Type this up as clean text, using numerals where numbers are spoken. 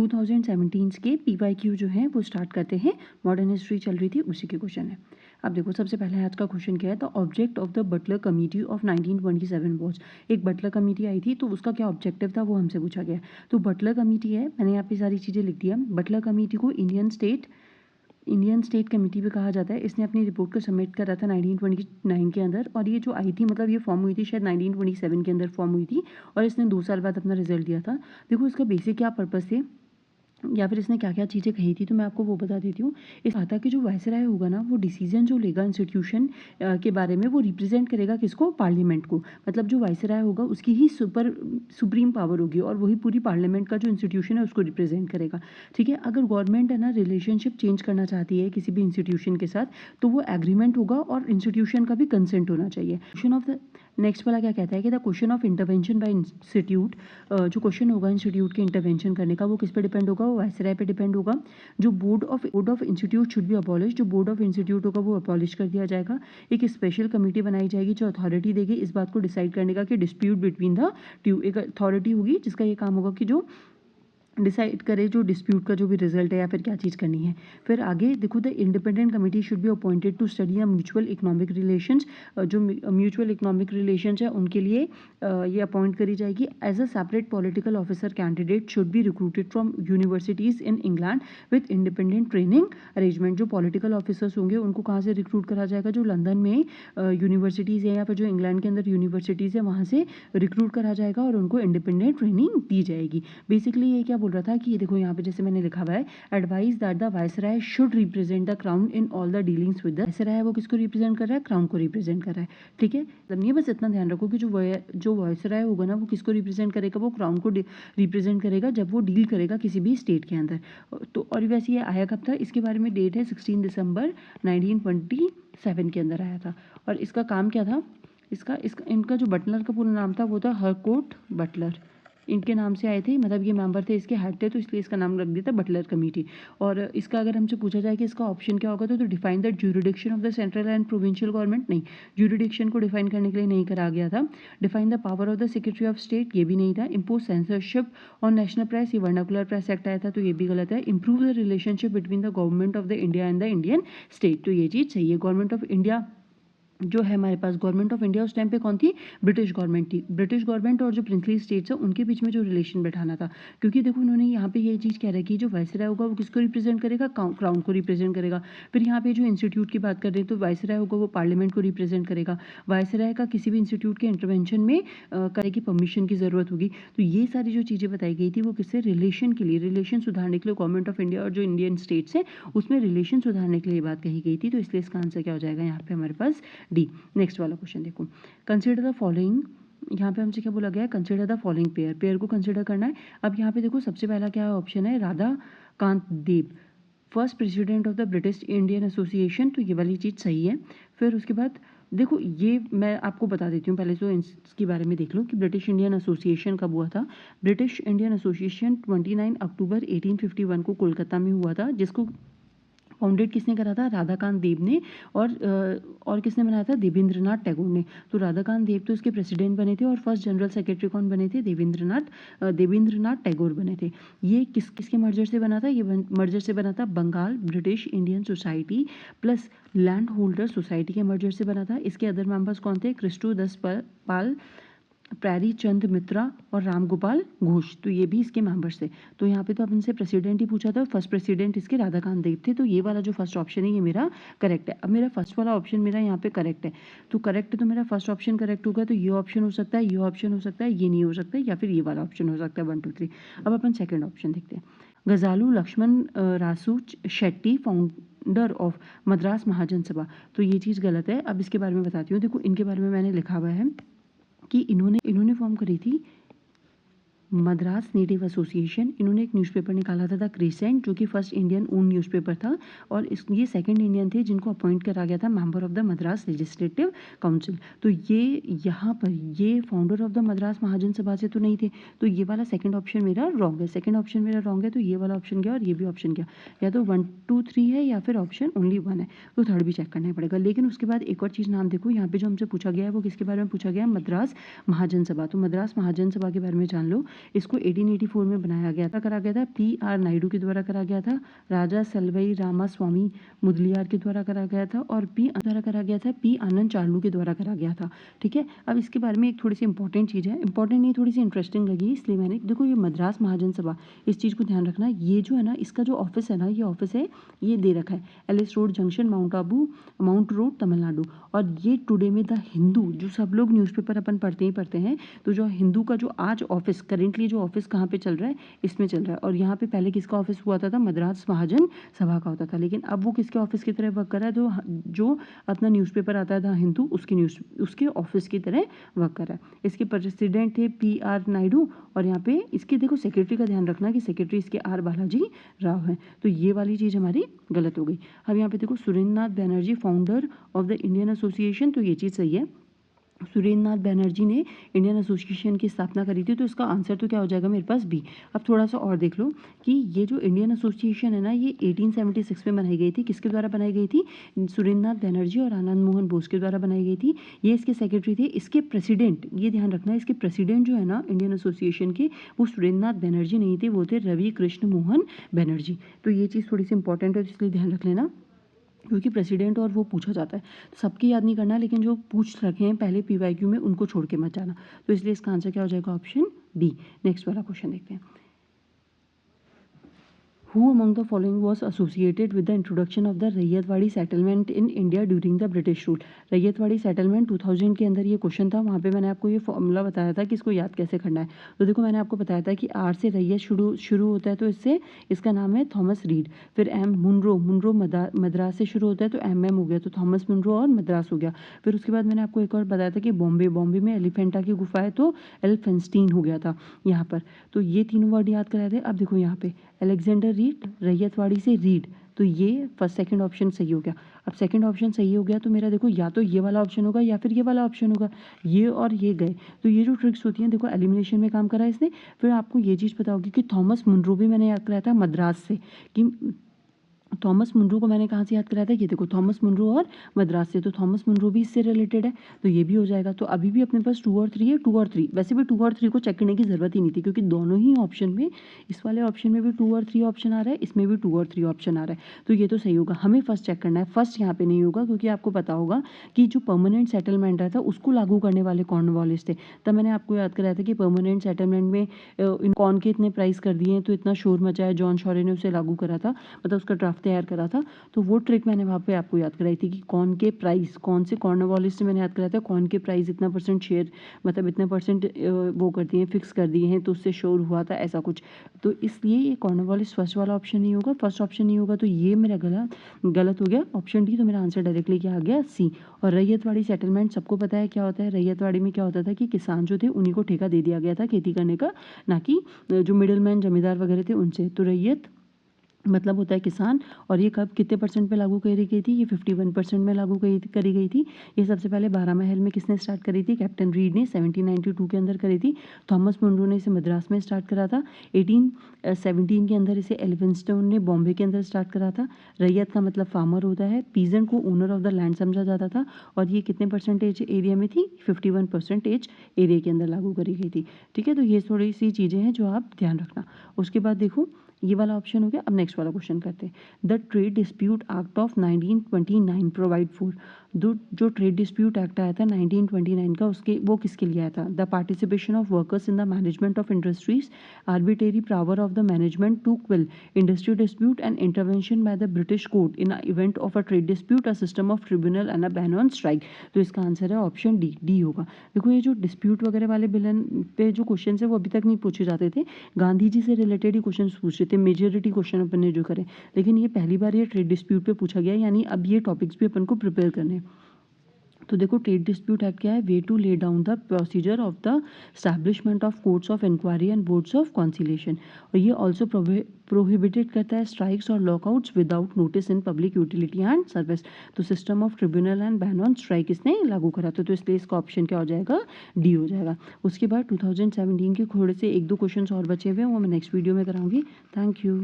2017 के PYQ जो है वो स्टार्ट करते हैं। मॉडर्न हिस्ट्री चल रही थी, उसी के क्वेश्चन है। अब देखो सबसे पहले आज का क्वेश्चन क्या है, the object of the Butler committee of 1927 was. एक बटलर कमेटी आई थी तो उसका क्या ऑब्जेक्टिव था वो हमसे पूछा गया। तो बटलर कमेटी है, मैंने यहाँ पे सारी चीज़ें लिख दिया। बटलर कमेटी को इंडियन स्टेट कमेटी भी कहा जाता है। इसने अपनी रिपोर्ट को सबमिट करा था 1929 के अंदर, और ये जो आई थी मतलब ये फॉर्म हुई थी शायद 1927 के अंदर फॉर्म हुई थी, और इसने 2 साल बाद अपना रिजल्ट दिया था। देखो इसका बेसिक क्या पर्पस थे या फिर इसने क्या क्या चीज़ें कही थी, तो मैं आपको वो बता देती हूँ। इस कहा था कि जो वायसराय होगा ना वो डिसीजन जो लेगा इंस्टीट्यूशन के बारे में वो रिप्रेजेंट करेगा किसको, पार्लियामेंट को। मतलब जो वायसराय होगा उसकी ही सुप्रीम पावर होगी और वही पूरी पार्लियामेंट का जो इंस्टीट्यूशन है उसको रिप्रेजेंट करेगा। ठीक है, अगर गवर्नमेंट है ना रिलेशनशिप चेंज करना चाहती है किसी भी इंस्टीट्यूशन के साथ तो वो एग्रीमेंट होगा और इंस्टीट्यूशन का भी कंसेंट होना चाहिए। क्वेश्चन ऑफ द नेक्स्ट वाला क्या कहता है कि the question of intervention bye institute, जो क्वेश्चन होगा इंस्टीट्यूट के इंटरवेंशन करने का वो किस पे डिपेंड होगा, वो वायसराय पे डिपेंड होगा। जो board of institute should be abolish, जो बोर्ड ऑफ इंस्टीट्यूट होगा वो अबॉलिश कर दिया जाएगा। एक स्पेशल कमेटी बनाई जाएगी जो अथॉरिटी देगी इस बात को डिसाइड करने का कि डिस्प्यूट बिटवीन द टू। एक अथॉरिटी होगी जिसका ये काम होगा कि जो डिसाइड करे जो डिस्प्यूट का जो भी रिजल्ट है या फिर क्या चीज़ करनी है। फिर आगे देखो, the independent committee should be appointed to study the mutual economic relations. जो म्यूचुअल इकोनॉमिक रिलेशंस है उनके लिए ये अपॉइंट करी जाएगी। As a separate political officer candidate should be recruited from universities in England with independent training arrangement. जो political officers होंगे उनको कहाँ से रिक्रूट करा जाएगा, जो लंदन में यूनिवर्सिटीज़ है या फिर जो इंग्लैंड के अंदर यूनिवर्सिटीज़ है वहाँ से रिक्रूट करा जाएगा और उनको इंडिपेंडेंट ट्रेनिंग दी जाएगी। बेसिकली ये क्या बोल रहा था कि ये देखो यहाँ पे जैसे मैंने लिखा हुआ है, advice that the viceroy should represent the crown in all the dealings with the. Viceroy है वो किसको रिप्रेजेंट कर रहा है, क्राउन को रिप्रेजेंट कर रहा है। ठीक है, मतलब ये बस इतना ध्यान रखो कि जो वायसराय होगा ना वो किसको रिप्रेजेंट करेगा, वो क्राउन को रिप्रेजेंट करेगा जब वो डील करेगा किसी भी स्टेट के अंदर। तो और वैसे ये आया कब था, इसके बारे में डेट है 16 दिसंबर 1927 के अंदर आया था। और इसका काम क्या था, इनका जो बटलर का पूरा नाम था वो था हरकोट बटलर। इनके नाम से आए थे, मतलब ये मेंबर थे, इसके हेड थे, तो इसलिए इसका नाम रख दिया था बटलर कमेटी। और इसका अगर हमसे पूछा जाए कि इसका ऑप्शन क्या होगा तो define the jurisdiction of the central and provincial government, नहीं, ज्यूरिडिक्शन को डिफाइन करने के लिए नहीं करा गया था। Define the power of the secretary of state, ये भी नहीं था। Impose censorship on national press, ये वर्नाकुलर प्रेस एक्ट आया था तो ये भी गलत है। Improve the relationship between the government of the India and the Indian state, तो ये चीज़ सही है। गवर्नमेंट ऑफ इंडिया जो है हमारे पास, गवर्नमेंट ऑफ इंडिया उस टाइम पे कौन थी, ब्रिटिश गवर्नमेंट थी। ब्रिटिश गवर्नमेंट और जो प्रिंसली स्टेट्स है उनके बीच में जो रिलेशन बैठाना था, क्योंकि देखो उन्होंने यहाँ पे ये चीज़ कह रखी है जो वायसराय होगा वो किसको रिप्रेजेंट करेगा, क्राउन को रिप्रेजेंट करेगा। फिर यहाँ पे जो इंस्टीट्यूट की बात कर रहे हैं तो वायसराय होगा वो पार्लियामेंट को रिप्रेजेंट करेगा। वायसराय का किसी भी इंस्टीट्यूट के इंटरवेंशन में करे की परमिशन की ज़रूरत होगी। तो ये सारी जो चीज़ें बताई गई थी वो किससे, रिलेशन के लिए, रिलेशन सुधारने के लिए गवर्नमेंट ऑफ इंडिया और जो इंडियन स्टेट्स हैं उसमें रिलेशन सुधारने के लिए बात कही गई थी। तो इसलिए इसका आंसर क्या हो जाएगा यहाँ पे हमारे पास, डी। नेक्स्ट वाला क्वेश्चन देखो, कंसीडर द फॉलोइंग। यहाँ पे हमसे क्या बोला गया है, कंसीडर द फॉलोइंग पेयर को कंसीडर करना है। अब यहाँ पे देखो सबसे पहला क्या ऑप्शन है, Radha Kant Dev, first president of the British Indian association, तो ये वाली चीज़ सही है। फिर उसके बाद देखो ये मैं आपको बता देती हूँ, पहले तो इसके बारे में देख लो कि ब्रिटिश इंडियन एसोसिएशन कब हुआ था। ब्रिटिश इंडियन एसोसिएशन 29 अक्टूबर 1851 को कोलकाता में हुआ था, जिसको फाउंडेड किसने करा था, राधाकांत देव ने। और किसने बनाया था, देवेंद्रनाथ टैगोर ने। तो राधाकांत देव तो इसके प्रेसिडेंट बने थे और फर्स्ट जनरल सेक्रेटरी कौन बने थे, देवेंद्रनाथ टैगोर बने थे। ये किसके मर्जर से बना था, ये मर्जर से बना था Bengal British Indian society plus landholder society के मर्जर से बना था। इसके अदर मेंबर्स कौन थे, क्रिस्टो दस पाल, प्यारी चंद मित्रा और राम गोपाल घोष, तो ये भी इसके मेंबर्स थे। तो यहाँ पे तो अब इनसे प्रेसिडेंट ही पूछा था, फर्स्ट प्रेसिडेंट इसके राधाकांत देव थे। तो ये वाला जो फर्स्ट ऑप्शन है ये मेरा करेक्ट है। अब मेरा फर्स्ट वाला ऑप्शन मेरा यहाँ पे करेक्ट है, तो करेक्ट तो मेरा फर्स्ट ऑप्शन करेक्ट होगा। तो ये ऑप्शन हो सकता है, ये ऑप्शन हो सकता है, ये नहीं हो सकता, या फिर ये वाला ऑप्शन हो सकता है, 1 2 3। अब अपन सेकेंड ऑप्शन देखते हैं, गजालू लक्ष्मण रासू शेट्टी, फाउंडर ऑफ मद्रास महाजन सभा, तो ये चीज़ गलत है। अब इसके बारे में बताती हूँ। देखो इनके बारे में मैंने लिखा हुआ है कि इन्होंने फॉर्म करी थी मद्रास नेटिव एसोसिएशन। इन्होंने एक न्यूज़पेपर निकाला था द क्रिसेंट, जो कि फर्स्ट इंडियन ओन न्यूज़पेपर था, और ये सेकंड इंडियन थे जिनको अपॉइंट करा गया था member of the Madras legislative council. तो ये यहाँ पर ये फाउंडर ऑफ द मद्रास महाजन सभा से तो नहीं थे, तो ये वाला सेकंड ऑप्शन मेरा रॉन्ग है। सेकंड ऑप्शन मेरा रॉन्ग है, तो ये वाला ऑप्शन गया और ये भी ऑप्शन गया, या तो 1 2 3 है या फिर ऑप्शन ओनली 1 है, तो थर्ड भी चेक करना ही पड़ेगा। लेकिन उसके बाद एक और चीज़ नाम देखो, यहाँ पे जो हमसे पूछा गया है वो किसके बारे में पूछा गया है, मद्रास महाजन सभा। तो मद्रास महाजन सभा के बारे में जान लो इसको 1884 में बनाया गया था, करा गया था P.R. नायडू के द्वारा करा गया था, राजा सलवई रामास्वामी मुदलियार के द्वारा करा गया था और द्वारा करा गया था P. आनंद चार्लू के द्वारा करा गया था। ठीक है, अब इसके बारे में एक थोड़ी सी इंपॉर्टेंट चीज़ है, इंपॉर्टेंट नहीं थोड़ी सी इंटरेस्टिंग लगी इसलिए मैंने, देखो ये मद्रास महाजन सभा, इस चीज़ को ध्यान रखना, ये जो है ना इसका जो ऑफिस है ना, ये ऑफिस है, ये दे रखा है Ellis Road Junction, Mount Road, Tamil Nadu. और ये टुडे में द हिंदू, जो सब लोग न्यूज़पेपर अपन पढ़ते ही पढ़ते हैं, तो जो हिंदू का जो आज ऑफिस करेंटली जो ऑफिस कहाँ पे चल रहा है, इसमें चल रहा है। और यहाँ पे पहले किसका ऑफिस हुआ था मद्रास महाजन सभा का होता था, लेकिन अब वो किसके ऑफिस की तरह वर्क कर रहा है, तो जो अपना न्यूज़पेपर आता है द हिंदू, उसके ऑफिस की तरह वर्क कर रहा है। इसके प्रेसिडेंट थे P.R. नायडू और यहाँ पे इसके देखो सेक्रेटरी का ध्यान रखना कि सेक्रेटरी इसके R. बालाजी राव हैं, तो ये वाली चीज़ हमारी गलत हो गई। अब यहाँ पे देखो Surendra Nath Banerjee founder of the Indian association, तो ये चीज़ सही है, सुरेंद्र नाथ बनर्जी ने इंडियन एसोसिएशन की स्थापना करी थी, तो इसका आंसर तो क्या हो जाएगा मेरे पास बी। अब थोड़ा सा और देख लो कि ये जो इंडियन एसोसिएशन है ना, ये 1876 में बनाई गई थी, किसके द्वारा बनाई गई थी, सुरेंद्र नाथ बनर्जी और आनंद मोहन बोस के द्वारा बनाई गई थी। ये इसके सेक्रेटरी थे, इसके प्रेसिडेंट, ये ध्यान रखना, इसके प्रेसिडेंट जो है ना इंडियन एसोसिएशन के, वो सुरेंद्र नाथ बनर्जी नहीं थे, वो थे रवि कृष्ण मोहन बनर्जी। तो ये चीज़ थोड़ी सी इंपॉर्टेंट है, इसलिए ध्यान रख लेना, क्योंकि प्रेसिडेंट और वो पूछा जाता है, तो सबके याद नहीं करना, लेकिन जो पूछ रखे हैं पहले PYQ में उनको छोड़ के मत जाना। तो इसलिए इसका आंसर क्या हो जाएगा, ऑप्शन डी। नेक्स्ट वाला क्वेश्चन देखते हैं। Who among the following was associated with the introduction of the ryotwari settlement in India during the British rule? Ryotwari settlement 2000 के अंदर ये क्वेश्चन था, वहाँ पे मैंने आपको ये फॉर्मूला बताया था कि इसको याद कैसे करना है। तो देखो मैंने आपको बताया था कि R से रैयत शुरू होता है, तो इससे इसका नाम है थॉमस रीड। फिर M मुनरो मद्रास से शुरू होता है, तो MM हो गया, तो थॉमस मुनरो और मद्रास हो गया। फिर उसके बाद मैंने आपको एक और बताया था कि बॉम्बे में एलिफेंटा की गुफा है, तो एल्फेंस्टीन हो गया था यहाँ पर। तो ये तीनों वर्ड याद कराए थे। अब देखो यहाँ पे अलेक्जेंडर रीड, रैयतवाड़ी से रीड, तो ये फर्स्ट सेकंड ऑप्शन सही हो गया। अब सेकंड ऑप्शन सही हो गया तो मेरा देखो या तो ये वाला ऑप्शन होगा या फिर ये वाला ऑप्शन होगा, ये और ये गए। तो ये जो ट्रिक्स होती हैं, देखो एलिमिनेशन में काम करा है इसने। फिर आपको ये चीज़ पता होगी कि थॉमस मुनरो भी मैंने याद कराया था मद्रास से, कि थॉमस मुनरो को मैंने कहाँ से याद कराया था, ये देखो थॉमस मुनरो और मद्रास से, तो थॉमस मुनरो भी इससे रिलेटेड है, तो ये भी हो जाएगा। तो अभी भी अपने पास 2 और 3 है, 2 और 3, वैसे भी 2 और 3 को चेक करने की ज़रूरत ही नहीं थी, क्योंकि दोनों ही ऑप्शन में, इस वाले ऑप्शन में भी 2 और 3 ऑप्शन आ रहा है, इसमें भी 2 और 3 ऑप्शन आ रहा है, तो ये तो सही होगा। हमें फर्स्ट चेक करना है, फर्स्ट यहाँ पे नहीं होगा, क्योंकि आपको पता होगा कि जो परमानेंट सेटलमेंट रहता है उसको लागू करने वाले कॉर्नवालिस थे। तब मैंने आपको याद कराया था कि परमानेंट सेटलमेंट में कॉर्न के इतने प्राइस कर दिए हैं, तो इतना शोर मचा है, जॉन शॉरे ने उसे लागू करा था, मतलब उसका ड्राफ्ट तैयार करा था। तो वो ट्रिक मैंने वहाँ पे आपको याद कराई थी कि कॉर्न के प्राइस, कौन से कॉर्नवालिस से मैंने याद कराया था, कॉर्न के प्राइस इतना % शेयर, मतलब इतने % वो कर दिए, फिक्स कर दिए हैं, तो उससे शोर हुआ था ऐसा कुछ। तो इसलिए ये कॉर्नवालिस फर्स्ट वाला ऑप्शन नहीं होगा, फर्स्ट ऑप्शन नहीं होगा, तो ये मेरा गलत हो गया, ऑप्शन डी। तो मेरा आंसर डायरेक्टली क्या आ गया, सी। और रैयतवाड़ी सेटलमेंट सबको पता है क्या होता है, रैयतवाड़ी में क्या होता था कि किसान जो थे उन्हीं को ठेका दे दिया गया था खेती करने का, ना कि जो मिडिल मैन जमींदार वगैरह थे उनसे। तो रैयत मतलब होता है किसान, और ये कब कितने % पे लागू करी गई थी, ये 51% में लागू करी गई थी। ये सबसे पहले 12 महल में किसने स्टार्ट करी थी, कैप्टन रीड ने 1792 के अंदर करी थी। थॉमस मुनरो ने इसे मद्रास में स्टार्ट करा था। 1817 के अंदर इसे एलिफेंस्टोन ने बॉम्बे के अंदर स्टार्ट करा था। रैयत का मतलब फार्मर होता है, पीजन को ओनर ऑफ द लैंड समझा जाता था, और ये कितने % एरिया में थी, 51% एरिया के अंदर लागू करी गई थी। ठीक है, तो ये थोड़ी सी चीज़ें हैं जो आप ध्यान रखना। उसके बाद देखो ये वाला ऑप्शन हो गया। अब नेक्स्ट वाला क्वेश्चन करते हैं। The trade dispute act of 1929 provide for, जो ट्रेड डिस्प्यूट एक्ट आया था 1929 का, उसके वो किसके लिए आया था, the participation of workers in the management of industries, arbitrary power of the management to quell industry dispute and intervention by the British court in event of a trade dispute, a system of tribunal and a ban on strike. तो इसका answer है option D, D होगा। देखो ये जो dispute वगैरह वाले बिलन पे जो क्वेश्चन है वो अभी तक नहीं पूछे जाते थे, गांधी जी से रिलेटेड ही क्वेश्चन पूछ रहे थे, मेजोरिटी क्वेश्चन अपन ने जो करे, लेकिन ये पहली बार ये ट्रेड डिस्प्यूट पे पूछा गया, यानी अब ये टॉपिक्स भी अपन को प्रिपेयर करने हैं। तो देखो ट्रेड डिस्प्यूट एक्ट क्या है, वे to lay down the procedure of the establishment of courts of inquiry and boards of conciliation. और ये ऑल्सो प्रोहिबिटेड करता है स्ट्राइक्स और lockouts without notice in public utility and service. तो system of tribunal and ban on strike इसने लागू करा था, तो इसलिए इसका ऑप्शन क्या हो जाएगा, डी हो जाएगा। उसके बाद 2017 के थोड़े से 1-2 क्वेश्चन और बचे हुए हैं, वो मैं नेक्स्ट वीडियो में कराऊंगी। Thank you.